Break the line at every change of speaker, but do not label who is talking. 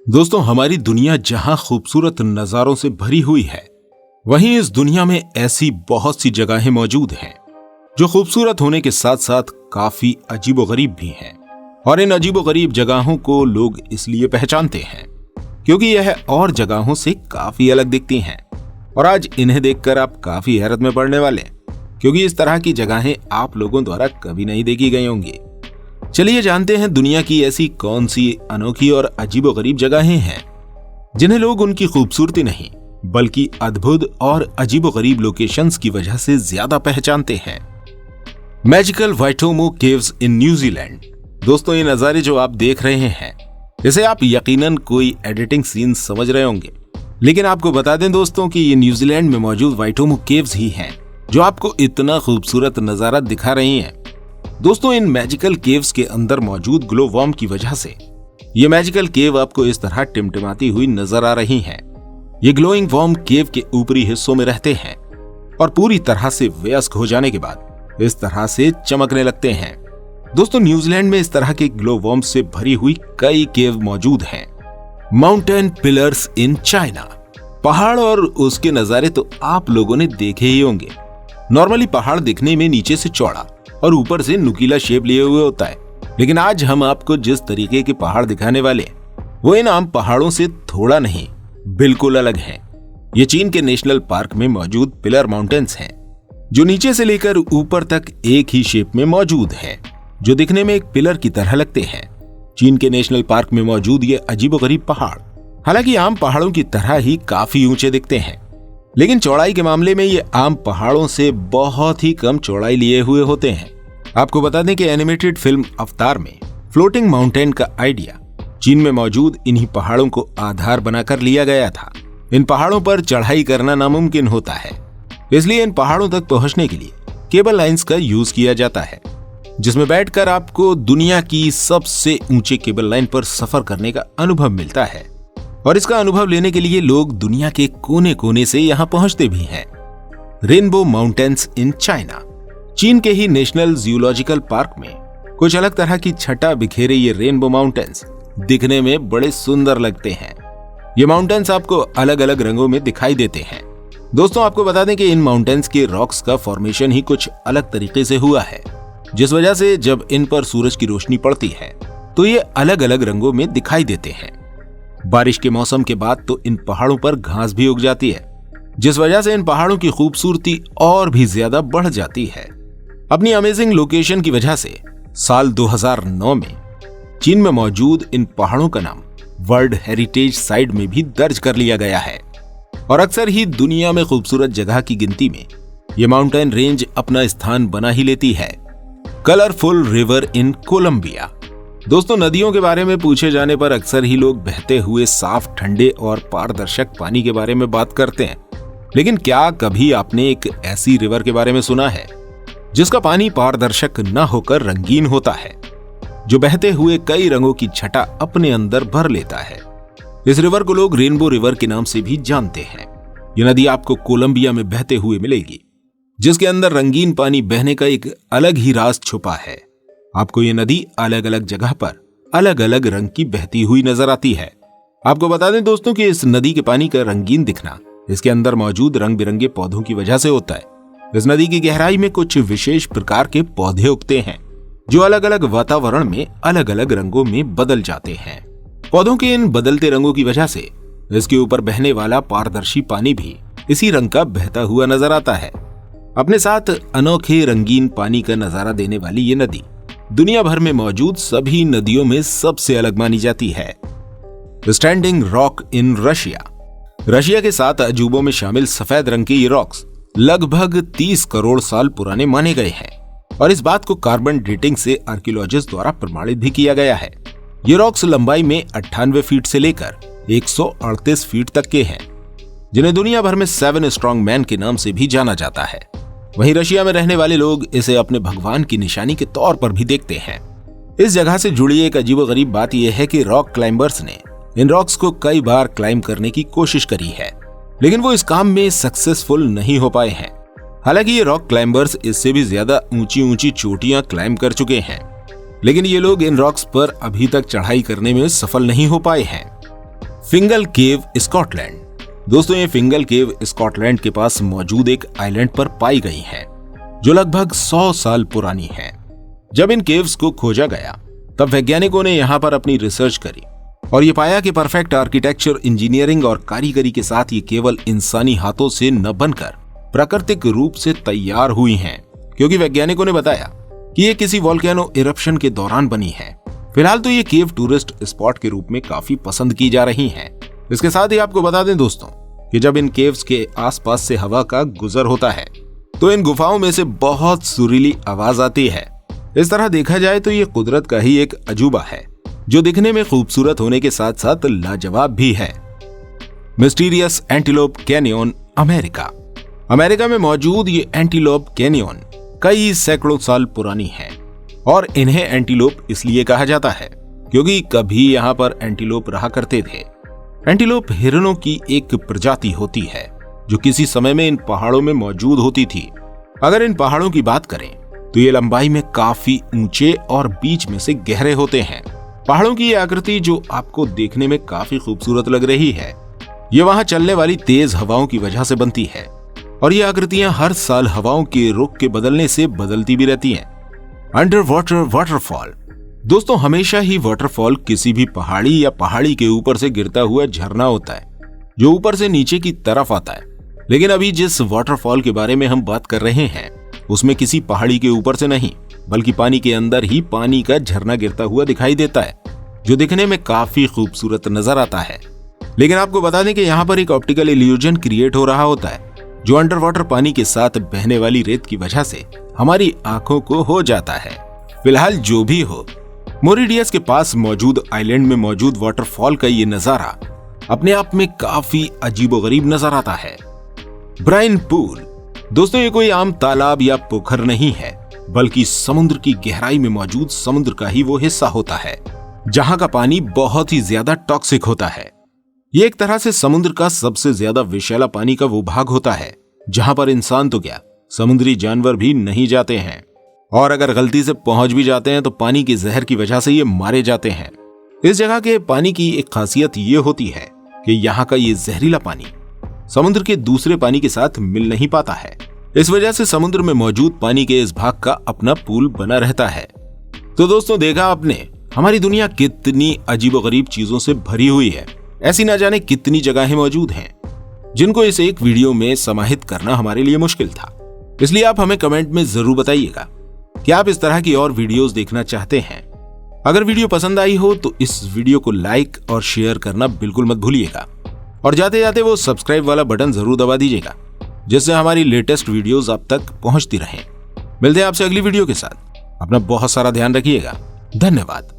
दोस्तों, हमारी दुनिया जहां खूबसूरत नजारों से भरी हुई है, वहीं इस दुनिया में ऐसी बहुत सी जगहें मौजूद हैं जो खूबसूरत होने के साथ साथ काफी अजीबोगरीब भी हैं। और इन अजीबोगरीब जगहों को लोग इसलिए पहचानते हैं क्योंकि यह और जगहों से काफी अलग दिखती हैं। और आज इन्हें देखकर आप काफी हैरत में पड़ने वाले हैं, क्योंकि इस तरह की जगहें आप लोगों द्वारा कभी नहीं देखी गई होंगी। चलिए जानते हैं दुनिया की ऐसी कौन सी अनोखी और अजीबोगरीब जगहें हैं जिन्हें लोग उनकी खूबसूरती नहीं बल्कि अद्भुत और अजीबोगरीब लोकेशंस की वजह से ज्यादा पहचानते हैं। Magical Waitomo caves in New Zealand. दोस्तों, ये नजारे जो आप देख रहे हैं इसे आप यकीनन कोई एडिटिंग सीन समझ रहे होंगे, लेकिन आपको बता दें दोस्तों कि ये न्यूजीलैंड में मौजूद वाइटोमो केव्स ही हैं जो आपको इतना खूबसूरत नजारा दिखा रही हैं। दोस्तों, इन मैजिकल केव्स के अंदर मौजूद ग्लो वर्म की वजह से ये मैजिकल केव आपको इस तरह टिमटिमाती हुई नजर आ रही हैं। ये ग्लोइंग वर्म केव के ऊपरी हिस्सों में रहते हैं और पूरी तरह से वयस्क हो जाने के बाद इस तरह से चमकने लगते हैं। दोस्तों, न्यूजीलैंड में इस तरह के ग्लो वर्म से भरी हुई कई केव मौजूद हैं। Mountain pillars in China. पहाड़ और उसके नजारे तो आप लोगों ने देखे ही होंगे। नॉर्मली पहाड़ दिखने में नीचे से चौड़ा और ऊपर से नुकीला शेप लिए हुए होता है, लेकिन आज हम आपको जिस तरीके के पहाड़ दिखाने वाले वो इन आम पहाड़ों से थोड़ा नहीं, बिल्कुल अलग हैं। ये चीन के नेशनल पार्क में मौजूद पिलर माउंटेन्स हैं जो नीचे से लेकर ऊपर तक एक ही शेप में मौजूद हैं, जो दिखने में एक पिलर की तरह लगते हैं। चीन के नेशनल पार्क में मौजूद ये अजीबोगरीब पहाड़ हालांकि आम पहाड़ों की तरह ही काफी ऊंचे दिखते हैं, लेकिन चौड़ाई के मामले में ये आम पहाड़ों से बहुत ही कम चौड़ाई लिए हुए होते हैं। आपको बता दें कि एनिमेटेड फिल्म अवतार में फ्लोटिंग माउंटेन का आइडिया चीन में मौजूद इन्हीं पहाड़ों को आधार बनाकर लिया गया था। इन पहाड़ों पर चढ़ाई करना नामुमकिन होता है, इसलिए इन पहाड़ों तक पहुंचने के लिए केबल लाइंस का यूज किया जाता है, जिसमें बैठकर आपको दुनिया की सबसे ऊंचे केबल लाइन पर सफर करने का अनुभव मिलता है। और इसका अनुभव लेने के लिए लोग दुनिया के कोने कोने से यहाँ पहुंचते भी हैं। Rainbow mountains in China. चीन के ही नेशनल जियोलॉजिकल पार्क में कुछ अलग तरह की छटा बिखेरे ये रेनबो माउंटेन्स दिखने में बड़े सुंदर लगते हैं। ये माउंटेन्स आपको अलग अलग रंगों में दिखाई देते हैं। दोस्तों, आपको बता दें कि इन माउंटेन्स के रॉक्स का फॉर्मेशन ही कुछ अलग तरीके से हुआ है, जिस वजह से जब इन पर सूरज की रोशनी पड़ती है तो ये अलग अलग रंगों में दिखाई देते हैं। बारिश के मौसम के बाद तो इन पहाड़ों पर घास भी उग जाती है, जिस वजह से इन पहाड़ों की खूबसूरती और भी ज्यादा बढ़ जाती है। अपनी अमेजिंग लोकेशन की वजह से साल 2009 में चीन में मौजूद इन पहाड़ों का नाम वर्ल्ड हेरिटेज साइट में भी दर्ज कर लिया गया है। और अक्सर ही दुनिया में खूबसूरत जगह की गिनती में ये माउंटेन रेंज अपना स्थान बना ही लेती है। Colourful river in Colombia. दोस्तों, नदियों के बारे में पूछे जाने पर अक्सर ही लोग बहते हुए साफ, ठंडे और पारदर्शक पानी के बारे में बात करते हैं, लेकिन क्या कभी आपने एक ऐसी रिवर के बारे में सुना है जिसका पानी पारदर्शक न होकर रंगीन होता है, जो बहते हुए कई रंगों की छटा अपने अंदर भर लेता है? इस रिवर को लोग रेनबो रिवर के नाम से भी जानते हैं। यह नदी आपको कोलंबिया में बहते हुए मिलेगी, जिसके अंदर रंगीन पानी बहने का एक अलग ही राज छुपा है। आपको ये नदी अलग अलग जगह पर अलग अलग रंग की बहती हुई नजर आती है। आपको बता दें दोस्तों कि इस नदी के पानी का रंगीन दिखना इसके अंदर मौजूद रंग बिरंगे पौधों की वजह से होता है। इस नदी की गहराई में कुछ विशेष प्रकार के पौधे उगते हैं जो अलग अलग वातावरण में अलग अलग रंगों में बदल जाते हैं। पौधों के इन बदलते रंगों की वजह से इसके ऊपर बहने वाला पारदर्शी पानी भी इसी रंग का बहता हुआ नजर आता है। अपने साथ अनोखे रंगीन पानी का नजारा देने वाली ये नदी दुनिया भर में मौजूद सभी नदियों में सबसे अलग मानी जाती है। Standing rock in Russia. Russia के 7 अजूबों में शामिल सफेद रंग के ये रॉक्स लगभग 30 करोड़ साल पुराने माने गए हैं, और इस बात को कार्बन डेटिंग से आर्कियोलॉजिस्ट द्वारा प्रमाणित भी किया गया है। ये रॉक्स लंबाई में 98 फीट से लेकर 138 फीट तक के हैं, जिन्हें दुनिया भर में 7 स्ट्रॉन्ग मैन के नाम से भी जाना जाता है। वहीं रशिया में रहने वाले लोग इसे अपने भगवान की निशानी के तौर पर भी देखते हैं। इस जगह से जुड़ी एक अजीबोगरीब बात यह है कि रॉक क्लाइंबर्स ने इन रॉक्स को कई बार क्लाइंब करने की कोशिश करी है, लेकिन वो इस काम में सक्सेसफुल नहीं हो पाए हैं। हालांकि ये रॉक क्लाइंबर्स इससे भी ज्यादा ऊंची ऊंची चोटियां क्लाइंब कर चुके हैं, लेकिन ये लोग इन रॉक्स पर अभी तक चढ़ाई करने में सफल नहीं हो पाए हैं। फिंगल केव, स्कॉटलैंड। दोस्तों ये फिंगल केव स्कॉटलैंड के पास मौजूद एक आइलैंड पर पाई गई है जो लगभग 100 साल पुरानी है। जब इन केव्स को खोजा गया तब वैज्ञानिकों ने यहाँ पर अपनी रिसर्च करी और ये पाया कि परफेक्ट आर्किटेक्चर, इंजीनियरिंग और कारीगरी के साथ ये केवल इंसानी हाथों से न बनकर प्राकृतिक रूप से तैयार हुई हैं, क्योंकि वैज्ञानिकों ने बताया कि ये किसी वोल्केनो इरप्शन के दौरान बनी है। फिलहाल तो ये केव टूरिस्ट स्पॉट के रूप में काफी पसंद की जा रही हैं। इसके साथ ही आपको बता दें दोस्तों कि जब इन केव्स के आसपास से हवा का गुजर होता है तो इन गुफाओं में से बहुत सुरीली आवाज आती है। इस तरह देखा जाए तो ये कुदरत का ही एक अजूबा है जो दिखने में खूबसूरत होने के साथ साथ लाजवाब भी है। Mysterious antelope canyon, America. America में मौजूद ये एंटीलोप कैनियन कई सैकड़ों साल पुरानी है और इन्हें एंटीलोप इसलिए कहा जाता है क्योंकि कभी यहाँ पर एंटीलोप रहा करते थे। एंटीलोप हिरणों की एक प्रजाति होती है जो किसी समय में इन पहाड़ों में मौजूद होती थी। अगर इन पहाड़ों की बात करें तो ये लंबाई में काफी ऊंचे और बीच में से गहरे होते हैं। पहाड़ों की ये आकृति जो आपको देखने में काफी खूबसूरत लग रही है, ये वहां चलने वाली तेज हवाओं की वजह से बनती है और ये आकृतियां हर साल हवाओं के रुख के बदलने से बदलती भी रहती हैं। Under water waterfall. दोस्तों हमेशा ही वाटरफॉल किसी भी पहाड़ी या पहाड़ी के ऊपर से गिरता हुआ झरना होता है जो ऊपर से नीचे की तरफ आता है। लेकिन अभी जिस वाटरफॉल के बारे में हम बात कर रहे हैं उसमें किसी पहाड़ी के ऊपर से नहीं बल्कि पानी के अंदर ही पानी का झरना गिरता हुआ दिखाई देता है जो दिखने में काफी खूबसूरत नजर आता है। लेकिन आपको बता दें कि यहाँ पर एक ऑप्टिकल इल्यूजन क्रिएट हो रहा होता है जो अंडर वाटर पानी के साथ बहने वाली रेत की वजह से हमारी आंखों को हो जाता है। फिलहाल जो भी हो, मोरिडियस के पास मौजूद आइलैंड में मौजूद वाटरफॉल का ये नजारा अपने आप में काफी अजीबोगरीब नजर आता है। Brine pool. दोस्तों ये कोई आम तालाब या पोखर नहीं है बल्कि समुद्र की गहराई में मौजूद समुद्र का ही वो हिस्सा होता है जहां का पानी बहुत ही ज्यादा टॉक्सिक होता है। ये एक तरह से समुद्र का सबसे ज्यादा विषैला पानी का वो भाग होता है जहां पर इंसान तो क्या, समुद्री जानवर भी नहीं जाते हैं और अगर गलती से पहुंच भी जाते हैं तो पानी के जहर की वजह से ये मारे जाते हैं। इस जगह के पानी की एक खासियत ये होती है कि यहाँ का ये जहरीला पानी समुद्र के दूसरे पानी के साथ मिल नहीं पाता है। इस वजह से समुद्र में मौजूद पानी के इस भाग का अपना पूल बना रहता है। तो दोस्तों देखा आपने, हमारी दुनिया कितनी अजीबोगरीब चीजों से भरी हुई है। ऐसी ना जाने कितनी जगहें मौजूद हैं जिनको इस एक वीडियो में समाहित करना हमारे लिए मुश्किल था। इसलिए आप हमें कमेंट में जरूर बताइएगा कि आप इस तरह की और वीडियोस देखना चाहते हैं। अगर वीडियो पसंद आई हो तो इस वीडियो को लाइक और शेयर करना बिल्कुल मत भूलिएगा और जाते जाते वो सब्सक्राइब वाला बटन जरूर दबा दीजिएगा जिससे हमारी लेटेस्ट वीडियोस आप तक पहुंचती रहें। मिलते हैं आपसे अगली वीडियो के साथ। अपना बहुत सारा ध्यान रखिएगा। धन्यवाद।